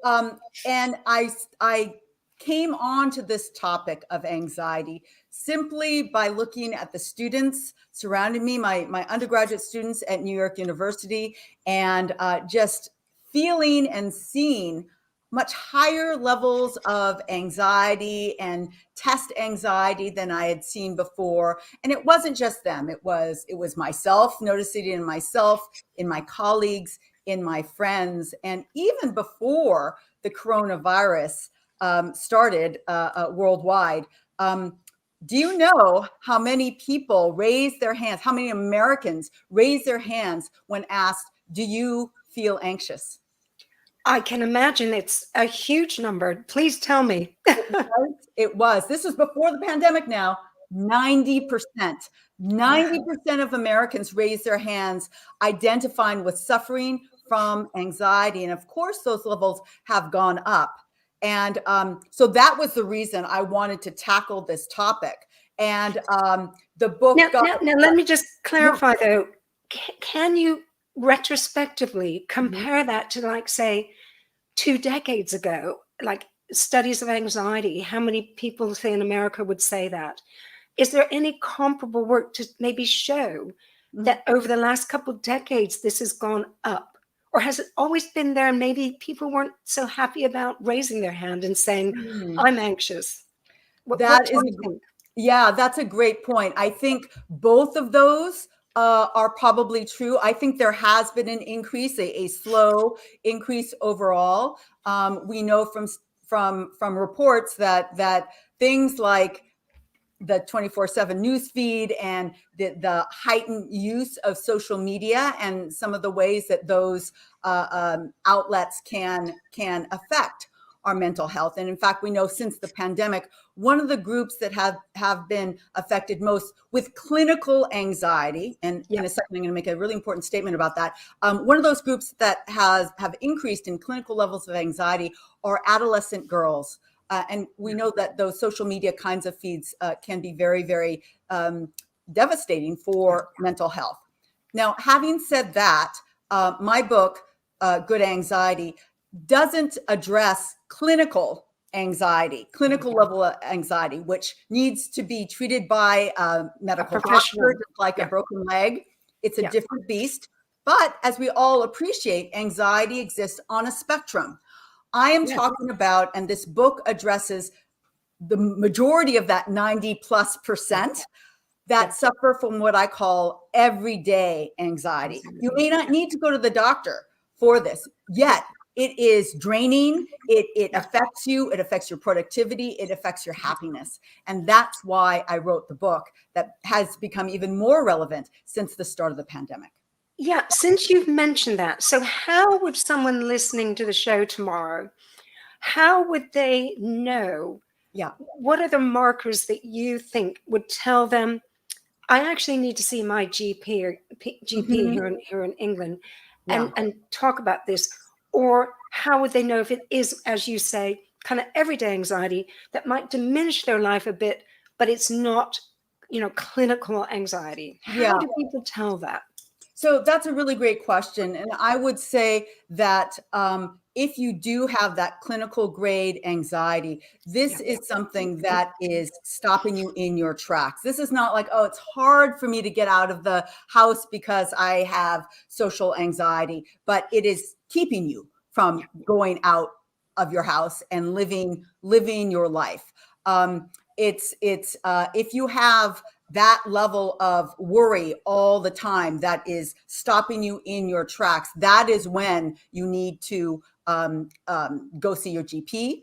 and I came on to this topic of anxiety simply by looking at the students surrounding me, my undergraduate students at New York University, and just feeling and seeing much higher levels of anxiety and test anxiety than I had seen before. And it wasn't just them. It was myself, noticing it in myself, in my colleagues, in my friends. And even before the coronavirus started worldwide, do you know how many people raised their hands, how many Americans raised their hands when asked, do you feel anxious? I can imagine it's a huge number. Please tell me. It was. This was before the pandemic now. 90%. 90% of Americans raised their hands identifying with suffering from anxiety. And of course, those levels have gone up. And so that was the reason I wanted to tackle this topic. And the book now let me just clarify, though. Can you retrospectively compare that to, like, say, 2 decades ago, like studies of anxiety? How many people, say, in America would say that? Is there any comparable work to maybe show that over the last couple of decades this has gone up? Or has it always been there and maybe people weren't so happy about raising their hand and saying, I'm anxious? That's a great point. I think both of those are probably true. I think there has been an increase, a slow increase overall. We know from reports that things like the 24/7 news feed and the heightened use of social media and some of the ways that those outlets can affect our mental health. And in fact, we know since the pandemic, one of the groups that have been affected most with clinical anxiety, and in a second I'm going to make a really important statement about that. One of those groups that have increased in clinical levels of anxiety are adolescent girls. And we know that those social media kinds of feeds can be very, very devastating for mental health. Now, having said that, my book, Good Anxiety, doesn't address clinical anxiety, clinical level of anxiety, which needs to be treated by a medical doctor, just like a broken leg. It's a different beast. But as we all appreciate, anxiety exists on a spectrum. I am talking about, and this book addresses the majority of that 90+% that suffer from what I call everyday anxiety. You may not need to go to the doctor for this, yet it is draining. It affects you. It affects your productivity. It affects your happiness. And that's why I wrote the book that has become even more relevant since the start of the pandemic. Yeah, since you've mentioned that, so how would someone listening to the show tomorrow, how would they know? What are the markers that you think would tell them, I actually need to see my GP here in England and talk about this? Or how would they know if it is, as you say, kind of everyday anxiety that might diminish their life a bit, but it's not, clinical anxiety? How do people tell that? So that's a really great question. And I would say that if you do have that clinical grade anxiety, this is something that is stopping you in your tracks. This is not like, oh, it's hard for me to get out of the house because I have social anxiety, but it is keeping you from going out of your house and living your life. If you have that level of worry all the time that is stopping you in your tracks, that is when you need to go see your GP.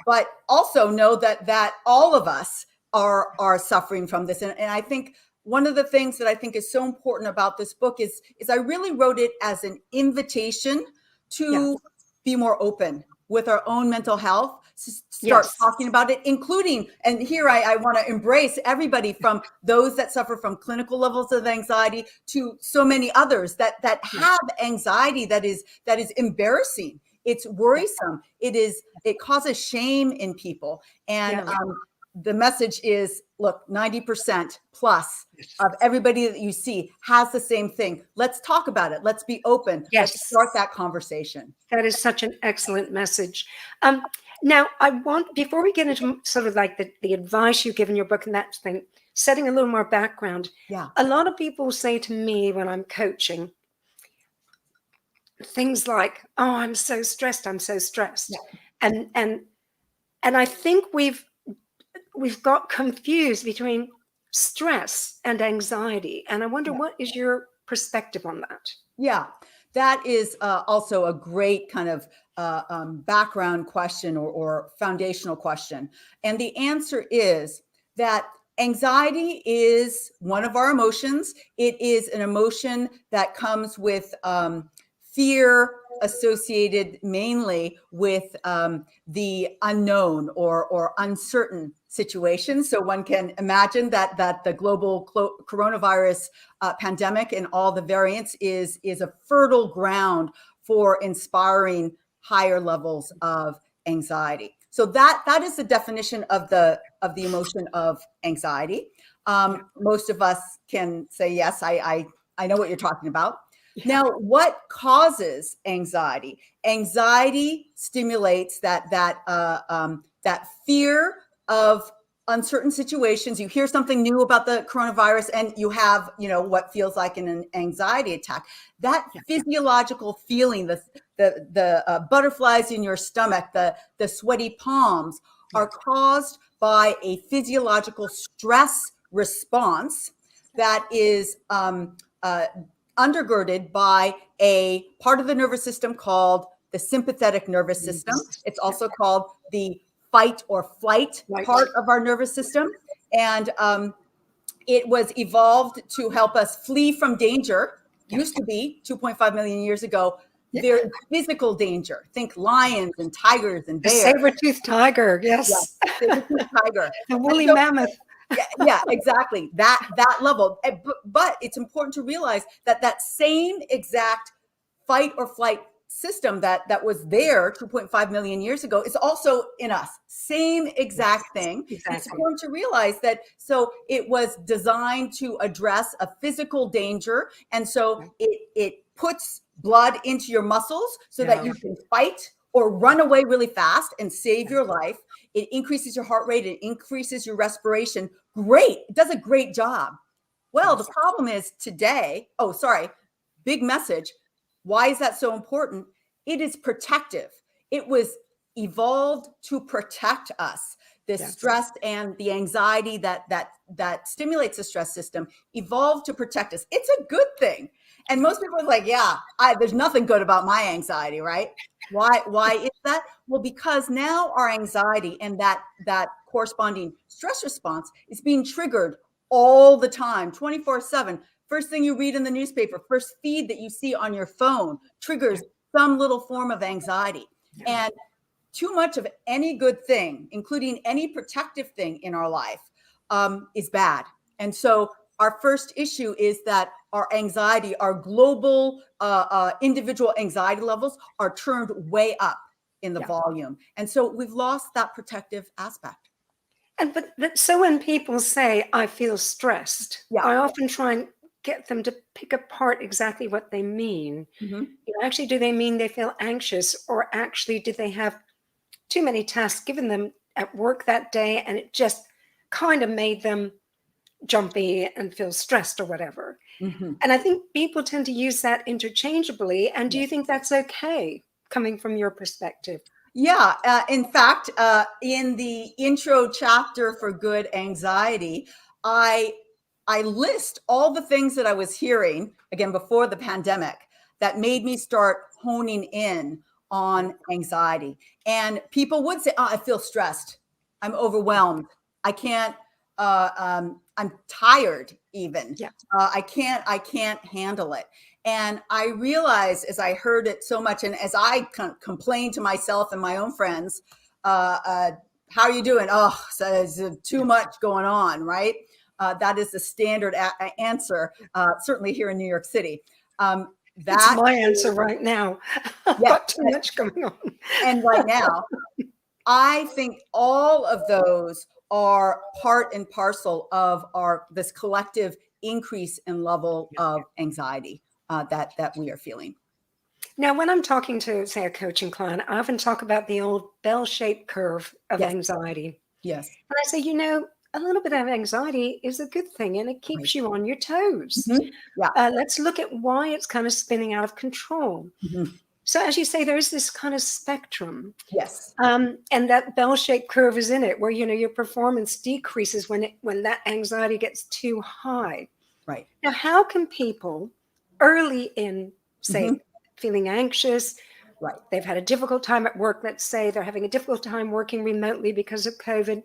But also know that all of us are suffering from this. And I think one of the things that I think is so important about this book is I really wrote it as an invitation to be more open with our own mental health, start talking about it, including, and here I want to embrace everybody from those that suffer from clinical levels of anxiety to so many others that have anxiety that is embarrassing. It's worrisome. It causes shame in people. And the message is, look, 90% plus of everybody that you see has the same thing. Let's talk about it. Let's be open. Let's start that conversation. That is such an excellent message. Now, before we get into sort of like the advice you give in your book and that thing, setting a little more background. A lot of people say to me when I'm coaching things like, oh, I'm so stressed. I'm so stressed. And I think we've got confused between stress and anxiety. And I wonder, what is your perspective on that? Yeah, that is also a great kind of background question or foundational question. And the answer is that anxiety is one of our emotions. It is an emotion that comes with fear associated mainly with the unknown or uncertain situation. So one can imagine that the global coronavirus pandemic and all the variants is a fertile ground for inspiring higher levels of anxiety. So that is the definition of the emotion of anxiety. Most of us can say, yes, I know what you're talking about. Now, what causes anxiety? Anxiety stimulates that fear of uncertain situations. You hear something new about the coronavirus and you have, what feels like an anxiety attack. That physiological feeling, the butterflies in your stomach, the sweaty palms are caused by a physiological stress response that is undergirded by a part of the nervous system called the sympathetic nervous system. It's also called the fight or flight part of our nervous system. And it was evolved to help us flee from danger. Used to be 2.5 million years ago, very physical danger. Think lions and tigers and The bears. saber-toothed tiger, yes. Yeah, saber-toothed tiger. The woolly mammoth. Yeah, exactly. That level. But it's important to realize that that same exact fight or flight system that was there 2.5 million years ago is also in us. Same exact thing. Exactly. It's important to realize that. So it was designed to address a physical danger, and so it puts blood into your muscles so that you can fight or run away really fast and save your life. It increases your heart rate. It increases your respiration. Great. It does a great job. Well, the problem is today, big message. Why is that so important? It is protective. It was evolved to protect us. The stress and the anxiety that stimulates the stress system evolved to protect us. It's a good thing. And most people are like, there's nothing good about my anxiety, right? Why is that? Well, because now our anxiety and that corresponding stress response is being triggered all the time, 24/7. First thing you read in the newspaper, first feed that you see on your phone triggers some little form of anxiety. And too much of any good thing, including any protective thing in our life, is bad. And so our first issue is that our anxiety, our global individual anxiety levels are turned way up in the volume. And so we've lost that protective aspect. And but so when people say, I feel stressed, I often try and get them to pick apart exactly what they mean. Actually, do they mean they feel anxious, or actually did they have too many tasks given them at work that day and it just kind of made them jumpy and feel stressed or whatever? And I think people tend to use that interchangeably. And do you think that's okay, coming from your perspective? Yeah. In fact, in the intro chapter for Good Anxiety, I list all the things that I was hearing, again, before the pandemic, that made me start honing in on anxiety. And people would say, I feel stressed. I'm overwhelmed. I can't, I'm tired even. I can't handle it. And I realized, as I heard it so much, and as I complained to myself and my own friends, how are you doing? Oh, so there's too much going on, right? That is the standard answer, certainly here in New York City. That's my answer right now. I've got too much going on. And right now, I think all of those are part and parcel of this collective increase in level of anxiety that we are feeling. Now, when I'm talking to, say, a coaching client, I often talk about the old bell-shaped curve of anxiety. Yes. And I say, a little bit of anxiety is a good thing, and it keeps you on your toes. Let's look at why it's kind of spinning out of control. So as you say, there's this kind of spectrum. Yes. And that bell-shaped curve is in it, where, your performance decreases when that anxiety gets too high. Right. Now, how can people early in, say, feeling anxious, they've had a difficult time at work, let's say they're having a difficult time working remotely because of COVID,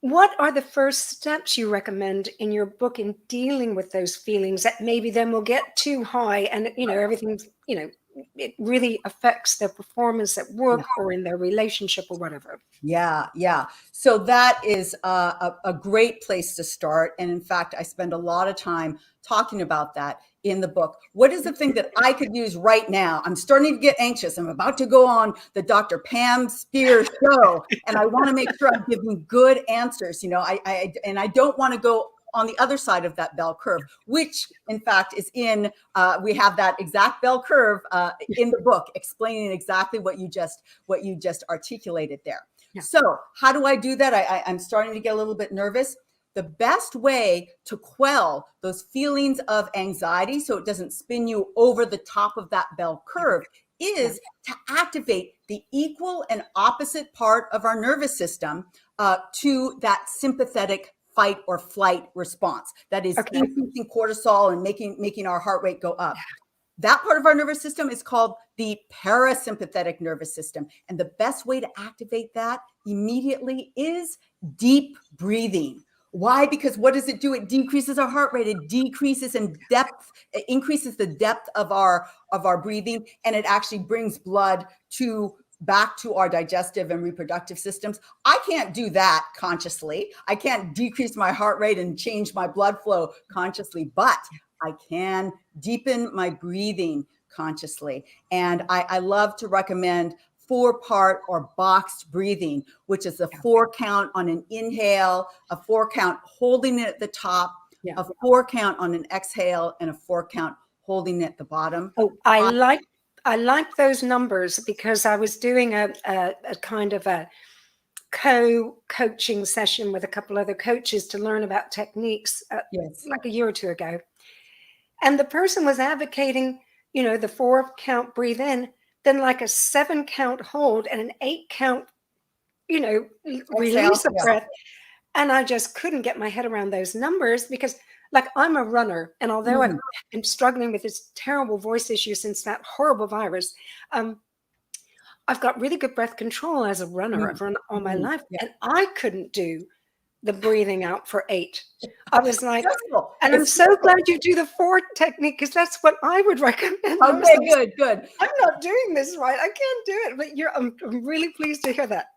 what are the first steps you recommend in your book in dealing with those feelings that maybe then will get too high and, everything's, it really affects their performance at work or in their relationship or whatever? Yeah. So that is a great place to start. And in fact, I spend a lot of time talking about that in the book. What is the thing that I could use right now? I'm starting to get anxious. I'm about to go on the Dr. Pam Spurr show, and I want to make sure I'm giving good answers. I don't want to go on the other side of that bell curve, which in fact is we have that exact bell curve in the book, explaining exactly what you just articulated there. So how do I do that? I'm starting to get a little bit nervous. The best way to quell those feelings of anxiety so it doesn't spin you over the top of that bell curve is to activate the equal and opposite part of our nervous system to that sympathetic fight or flight response that is increasing cortisol and making our heart rate go up. That part of our nervous system is called the parasympathetic nervous system. And the best way to activate that immediately is deep breathing. Why? Because what does it do? It decreases our heart rate. It decreases in depth. It increases the depth of our breathing, and it actually brings blood back to our digestive and reproductive systems. I can't do that consciously. I can't decrease my heart rate and change my blood flow consciously, but I can deepen my breathing consciously. And I love to recommend 4-part or boxed breathing, which is a 4 count on an inhale, a 4 count holding it at the top, a 4 count on an exhale, and a 4 count holding it at the bottom. Oh, I like those numbers, because I was doing a kind of a co-coaching session with a couple other coaches to learn about techniques like a year or two ago. And the person was advocating, the 4 count breathe in, then like a 7 count hold and an 8 count, release of breath. And I just couldn't get my head around those numbers, because like I'm a runner, and although I'm struggling with this terrible voice issue since that horrible virus, I've got really good breath control as a runner. I've run all my life, and I couldn't do the breathing out for 8. I was like, and I'm so glad you do the 4 technique, because that's what I would recommend. Okay, good. I'm not doing this right. I can't do it, but I'm really pleased to hear that.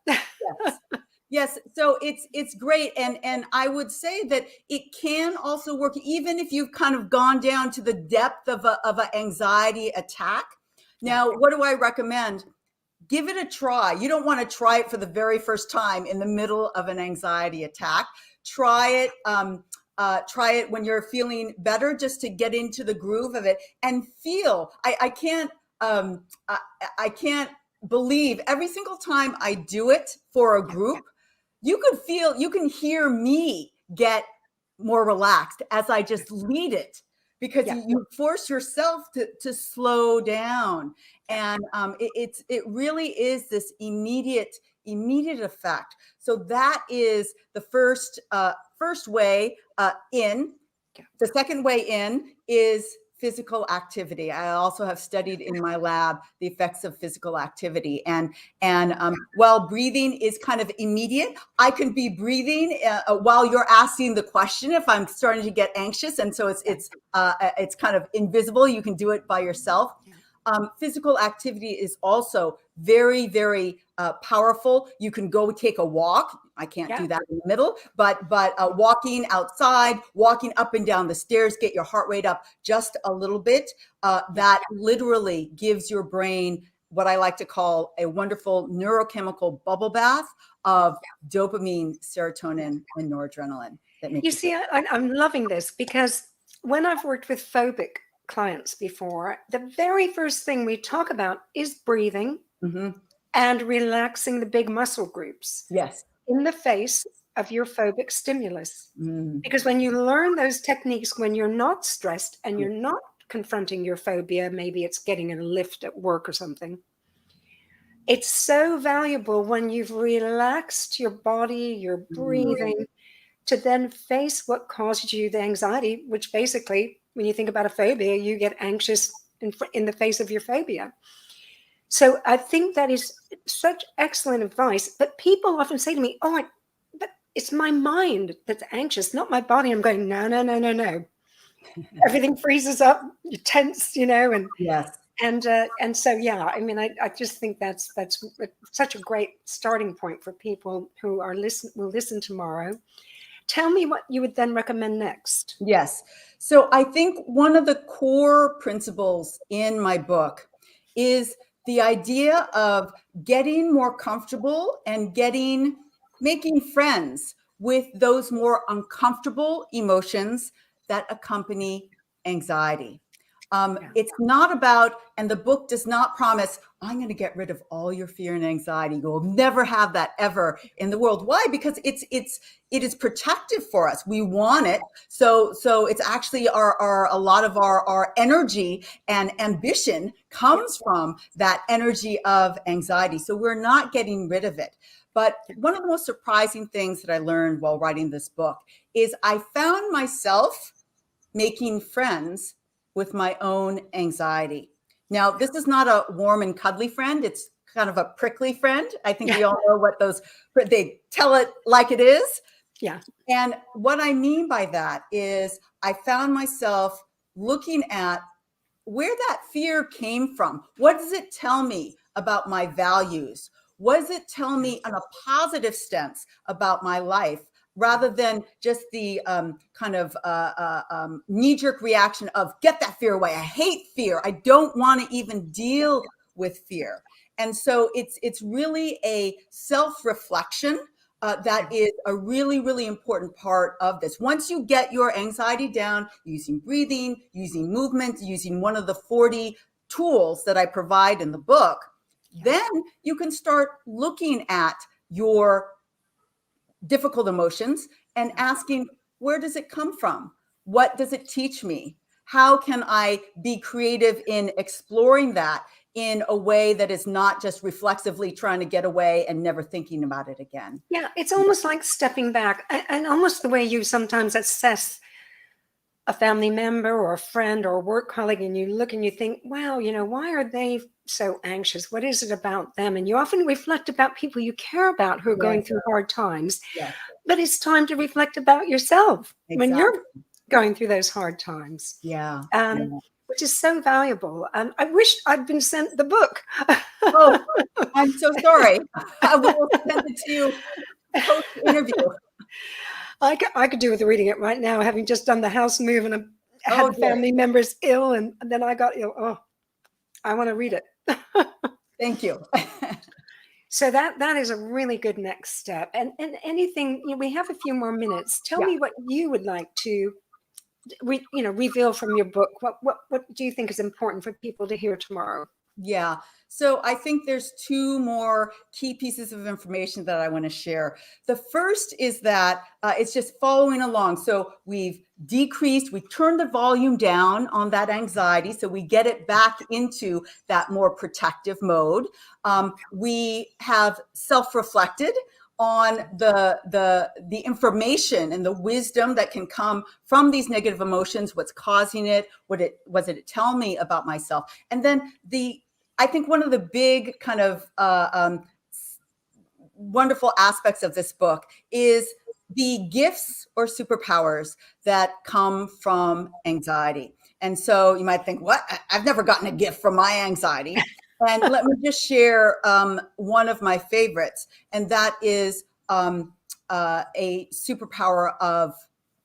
Yes. So it's great. And I would say that it can also work even if you've kind of gone down to the depth of an anxiety attack. Now, what do I recommend? Give it a try. You don't want to try it for the very first time in the middle of an anxiety attack. Try it when you're feeling better, just to get into the groove of it and feel. I can't believe every single time I do it for a group, you can hear me get more relaxed as I just lead it, because you force yourself to slow down. And it really is this immediate effect. So that is the first way in. The second way in is physical activity. I also have studied in my lab the effects of physical activity, and while breathing is kind of immediate, I can be breathing while you're asking the question if I'm starting to get anxious, and so it's kind of invisible. You can do it by yourself. Physical activity is also very, very powerful. You can go take a walk. I can't do that in the middle, but walking outside, walking up and down the stairs, get your heart rate up just a little bit. That literally gives your brain what I like to call a wonderful neurochemical bubble bath of dopamine, serotonin, and noradrenaline. You see, I'm loving this, because when I've worked with phobic clients before, the very first thing we talk about is breathing and relaxing the big muscle groups in the face of your phobic stimulus. Because when you learn those techniques, when you're not stressed and you're not confronting your phobia, maybe it's getting a lift at work or something, it's so valuable when you've relaxed your body, your breathing, to then face what causes you the anxiety, which basically, when you think about a phobia, you get anxious in the face of your phobia. So I think that is such excellent advice. But people often say to me, but it's my mind that's anxious, not my body. I'm going, no. Everything freezes up, you tense, and and so, I mean, I just think that's such a great starting point for people who will listen tomorrow. Tell me what you would then recommend next. Yes. So I think one of the core principles in my book is the idea of getting more comfortable and making friends with those more uncomfortable emotions that accompany anxiety. It's not about, and the book does not promise, I'm going to get rid of all your fear and anxiety. You will never have that ever in the world. Why? Because it is protective for us. We want it. So it's actually a lot of our energy and ambition comes from that energy of anxiety. So we're not getting rid of it. But one of the most surprising things that I learned while writing this book is I found myself making friends with my own anxiety. Now, this is not a warm and cuddly friend. It's kind of a prickly friend. I think we all know what they tell it like it is. Yeah. And what I mean by that is I found myself looking at where that fear came from. What does it tell me about my values? What does it tell me in a positive sense about my life, rather than just the knee-jerk reaction of get that fear away. I hate fear. I don't want to even deal with fear. And so it's really a self-reflection that is a really, really important part of this. Once you get your anxiety down using breathing, using movement, using one of the 40 tools that I provide in the book, then you can start looking at your difficult emotions and asking, where does it come from? What does it teach me? How can I be creative in exploring that in a way that is not just reflexively trying to get away and never thinking about it again? Yeah, it's almost like stepping back, and almost the way you sometimes assess a family member or a friend or a work colleague, and you look and you think, wow, why are they so anxious? What is it about them? And you often reflect about people you care about who are going through hard times. Yes. But it's time to reflect about yourself when Exactly. you're going through those hard times. Yeah. Which is so valuable. I wish I'd been sent the book. Oh, I'm so sorry. I will send it to you post-interview. I could do with reading it right now, having just done the house move and I had family members ill, and then I got ill. Oh, I want to read it. Thank you. So that is a really good next step. And anything, we have a few more minutes. Tell me what you would like to reveal from your book. What do you think is important for people to hear tomorrow? Yeah. So I think there's two more key pieces of information that I want to share. The first is that it's just following along. So we've turned the volume down on that anxiety. So we get it back into that more protective mode. We have self-reflected on the information and the wisdom that can come from these negative emotions, what's causing it, what did it tell me about myself. And then I think one of the big kind of wonderful aspects of this book is the gifts or superpowers that come from anxiety. And so you might think, what? I've never gotten a gift from my anxiety. And let me just share one of my favorites, and that is a superpower of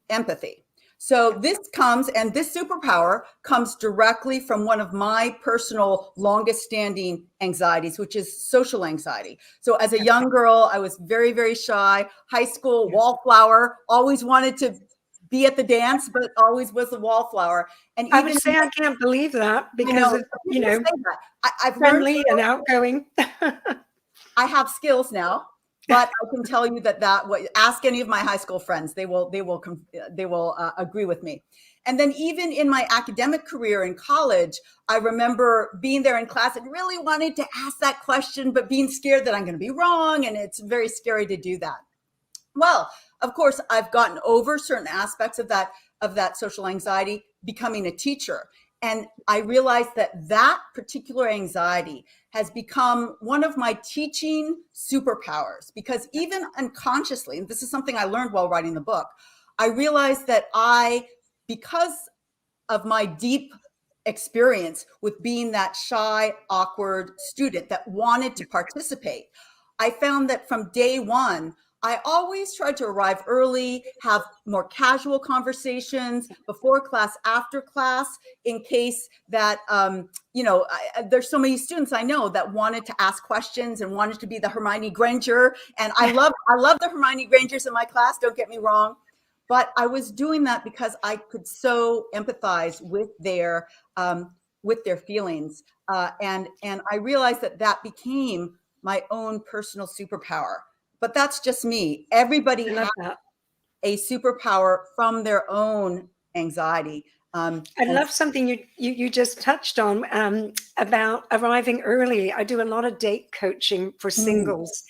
empathy. So this superpower comes directly from one of my personal longest standing anxieties, which is social anxiety. So as a young girl, I was very, very shy, high school wallflower, always wanted to be at the dance, but always was a wallflower. And I would say I can't believe that, because of, I've friendly learned and outgoing. I have skills now, but I can tell you that ask any of my high school friends, they will agree with me. And then even in my academic career in college, I remember being there in class and really wanting to ask that question, but being scared that I'm going to be wrong. And it's very scary to do that. Well, of course, I've gotten over certain aspects of that social anxiety becoming a teacher. And I realized that particular anxiety has become one of my teaching superpowers, because even unconsciously, and this is something I learned while writing the book, I realized that because of my deep experience with being that shy, awkward student that wanted to participate, I found that from day one, I always tried to arrive early, have more casual conversations before class, after class, in case that, there's so many students I know that wanted to ask questions and wanted to be the Hermione Granger. And I love the Hermione Grangers in my class, don't get me wrong. But I was doing that because I could so empathize with their feelings. And I realized that became my own personal superpower. But that's just me. Everybody has a superpower from their own anxiety. I love something you just touched on about arriving early. I do a lot of date coaching for singles.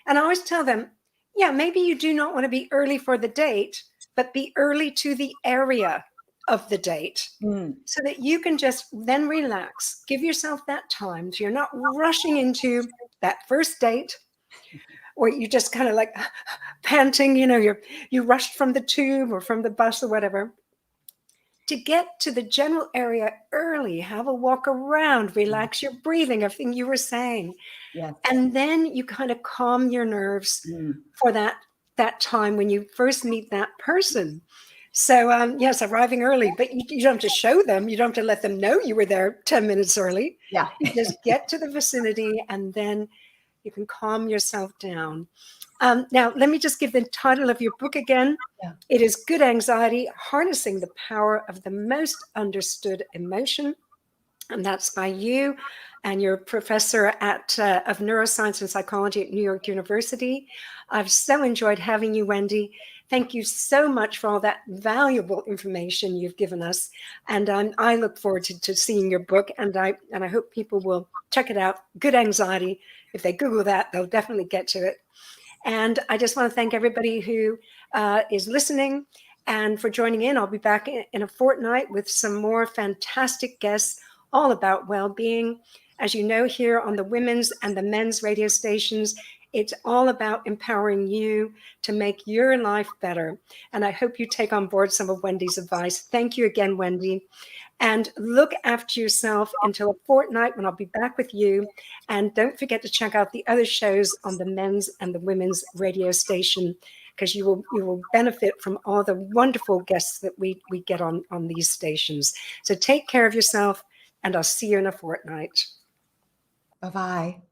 And I always tell them, yeah, maybe you do not want to be early for the date, but be early to the area of the date so that you can just then relax, give yourself that time so you're not rushing into that first date or you just kind of like panting, you rushed from the tube or from the bus or whatever, to get to the general area early, have a walk around, relax your breathing, everything you were saying. Yes. And then you kind of calm your nerves for that time when you first meet that person. So yes, arriving early, but you don't have to show them. You don't have to let them know you were there 10 minutes early. Yeah. You just get to the vicinity and then you can calm yourself down. Now, let me just give the title of your book again. Yeah. It is Good Anxiety, Harnessing the Power of the Most Understood Emotion. And that's by you and your professor of neuroscience and psychology at New York University. I've so enjoyed having you, Wendy. Thank you so much for all that valuable information you've given us. And I look forward to seeing your book. And I hope people will check it out. Good Anxiety. If they Google that, they'll definitely get to it. And I just want to thank everybody who is listening and for joining in. I'll be back in a fortnight with some more fantastic guests all about well-being. As you know, here on the women's and the men's radio stations, it's all about empowering you to make your life better. And I hope you take on board some of Wendy's advice. Thank you again, Wendy. And look after yourself until a fortnight when I'll be back with you. And don't forget to check out the other shows on the men's and the women's radio station, because you will benefit from all the wonderful guests that we get on these stations. So take care of yourself, and I'll see you in a fortnight. Bye-bye.